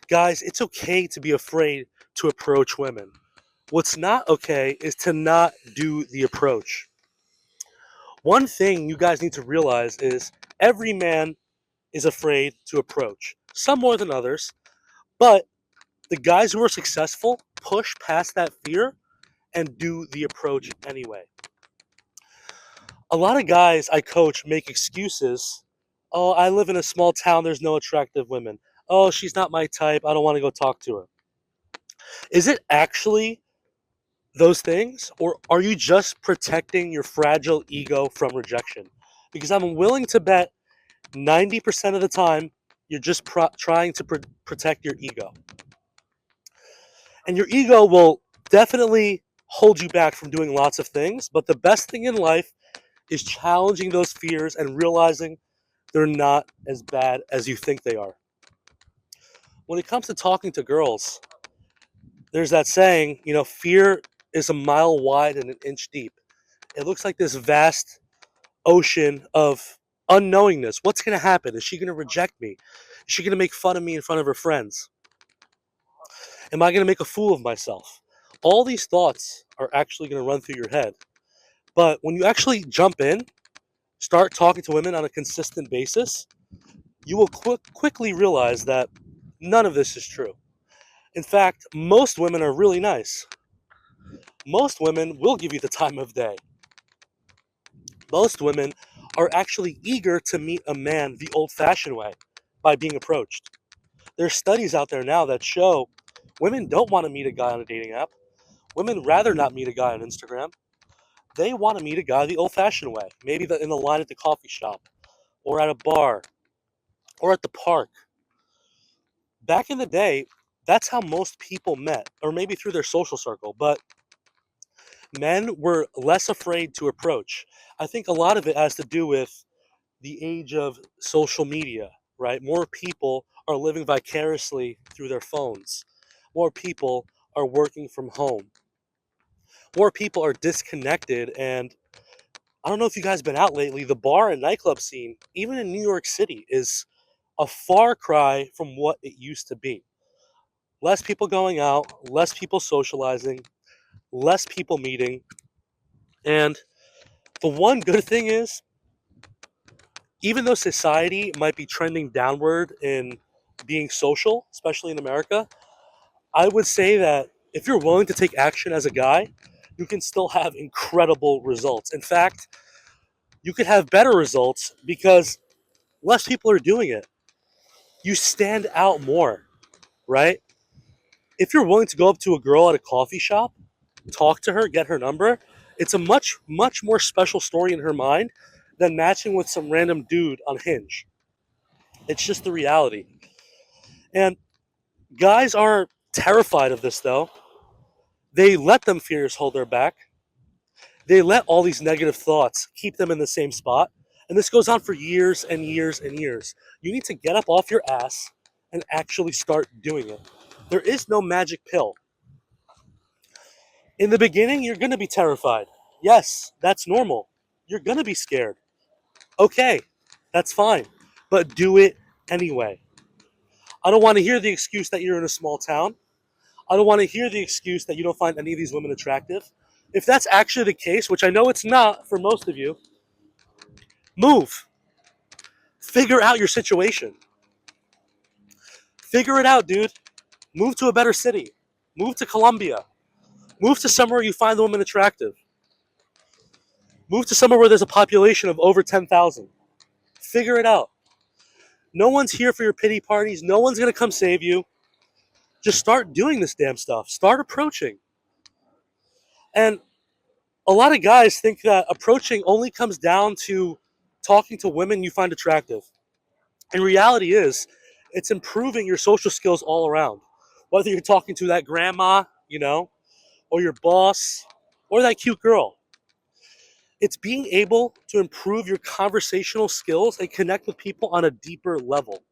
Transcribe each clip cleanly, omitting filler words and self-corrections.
Guys, it's okay to be afraid to approach women. What's not okay is to not do the approach. One thing you guys need to realize is every man is afraid to approach, some more than others, but the guys who are successful push past that fear and do the approach anyway. A lot of guys I coach make excuses. Oh, I live in a small town, there's no attractive women. Oh, she's not my type, I don't want to go talk to her. Is it actually those things, or are you just protecting your fragile ego from rejection? Because I'm willing to bet 90% of the time you're just trying to protect your ego. And your ego will definitely hold you back from doing lots of things, but the best thing in life is challenging those fears and realizing they're not as bad as you think they are. When it comes to talking to girls, there's that saying, fear is a mile wide and an inch deep. It looks like this vast ocean of unknowingness. What's going to happen? Is she going to reject me? Is she going to make fun of me in front of her friends? Am I going to make a fool of myself? All these thoughts are actually going to run through your head. But when you actually jump in, start talking to women on a consistent basis, you will quickly realize that none of this is true. In fact, most women are really nice. Most women will give you the time of day. Most women are actually eager to meet a man the old-fashioned way, by being approached. There's studies out there now that show women don't want to meet a guy on a dating app. Women rather not meet a guy on Instagram. They want to meet a guy the old-fashioned way, maybe in the line at the coffee shop, or at a bar, or at the park. Back in the day, that's how most people met, or maybe through their social circle, but men were less afraid to approach. I think a lot of it has to do with the age of social media, right? More people are living vicariously through their phones. More people are working from home. More people are disconnected. And I don't know if you guys been out lately, the bar and nightclub scene, even in New York City, is a far cry from what it used to be. Less people going out, less people socializing, less people meeting. And the one good thing is, even though society might be trending downward in being social, especially in America, I would say that if you're willing to take action as a guy, you can still have incredible results. In fact, you could have better results because less people are doing it. You stand out more, right? If you're willing to go up to a girl at a coffee shop, talk to her, get her number, it's a much, much more special story in her mind than matching with some random dude on Hinge. It's just the reality. And guys are terrified of this, though. They let them fears hold their back. They let all these negative thoughts keep them in the same spot. And this goes on for years and years and years. You need to get up off your ass and actually start doing it. There is no magic pill. In the beginning, you're going to be terrified. Yes, that's normal. You're going to be scared. Okay, that's fine. But do it anyway. I don't want to hear the excuse that you're in a small town. I don't want to hear the excuse that you don't find any of these women attractive. If that's actually the case, which I know it's not for most of you, move. Figure out your situation. Figure it out, dude. Move to a better city. Move to Colombia. Move to somewhere you find the woman attractive. Move to somewhere where there's a population of over 10,000. Figure it out. No one's here for your pity parties. No one's going to come save you. Just start doing this damn stuff. Start approaching. And a lot of guys think that approaching only comes down to talking to women you find attractive. And reality is, it's improving your social skills all around. Whether you're talking to that grandma, or your boss, or that cute girl. It's being able to improve your conversational skills and connect with people on a deeper level.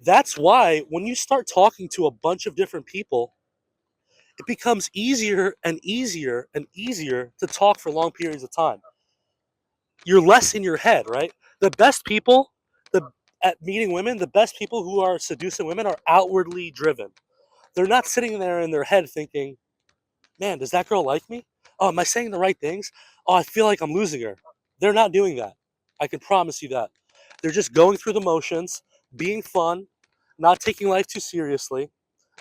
That's why when you start talking to a bunch of different people, it becomes easier and easier and easier to talk for long periods of time. You're less in your head, right? The best people, the at meeting women, the best people who are seducing women are outwardly driven. They're not sitting there in their head thinking, man, does that girl like me? Oh, am I saying the right things? Oh, I feel like I'm losing her. They're not doing that. I can promise you that. They're just going through the motions, being fun, not taking life too seriously,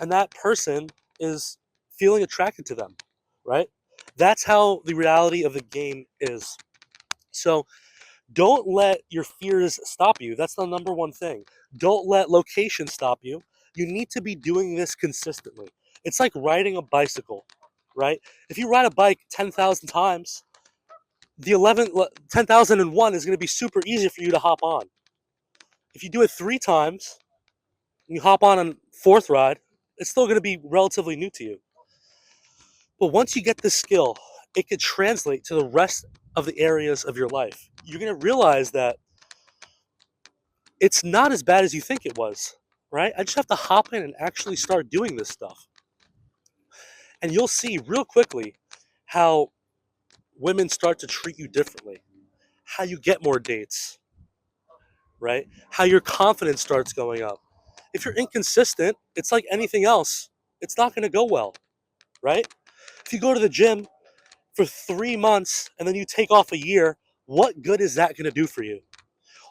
and that person is feeling attracted to them, right? That's how the reality of the game is. So don't let your fears stop you. That's the number one thing. Don't let location stop you. You need to be doing this consistently. It's like riding a bicycle, right? If you ride a bike 10,000 times, the 10,001 is going to be super easy for you to hop on. If you do it 3 times, and you hop on a fourth ride, it's still going to be relatively new to you. But once you get this skill, it could translate to the rest of the areas of your life. You're going to realize that it's not as bad as you think it was, right? I just have to hop in and actually start doing this stuff. And you'll see real quickly how women start to treat you differently, how you get more dates, right? How your confidence starts going up. If you're inconsistent, it's like anything else. It's not going to go well, right? If you go to the gym for 3 months and then you take off a year, what good is that going to do for you?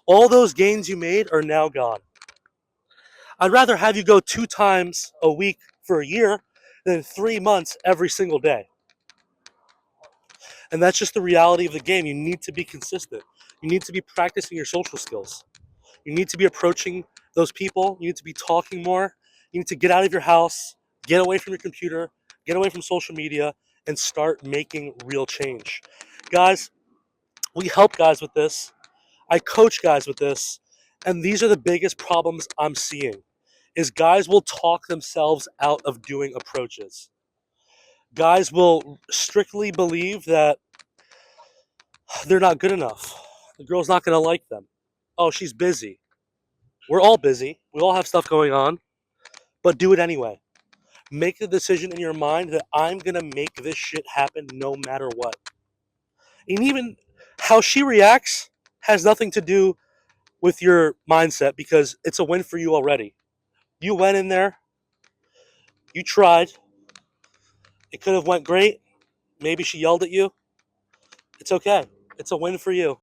All those gains you made are now gone. I'd rather have you go 2 times a week for a year than 3 months every single day. And that's just the reality of the game. You need to be consistent. You need to be practicing your social skills. You need to be approaching those people. You need to be talking more. You need to get out of your house, get away from your computer, get away from social media, and start making real change. Guys, we help guys with this. I coach guys with this. And these are the biggest problems I'm seeing is guys will talk themselves out of doing approaches. Guys will strictly believe that they're not good enough. The girl's not going to like them. Oh, she's busy. We're all busy. We all have stuff going on, but do it anyway. Make the decision in your mind that I'm going to make this shit happen no matter what. And even how she reacts has nothing to do with your mindset because it's a win for you already. You went in there, you tried. It could have went great. Maybe she yelled at you. It's okay. It's a win for you.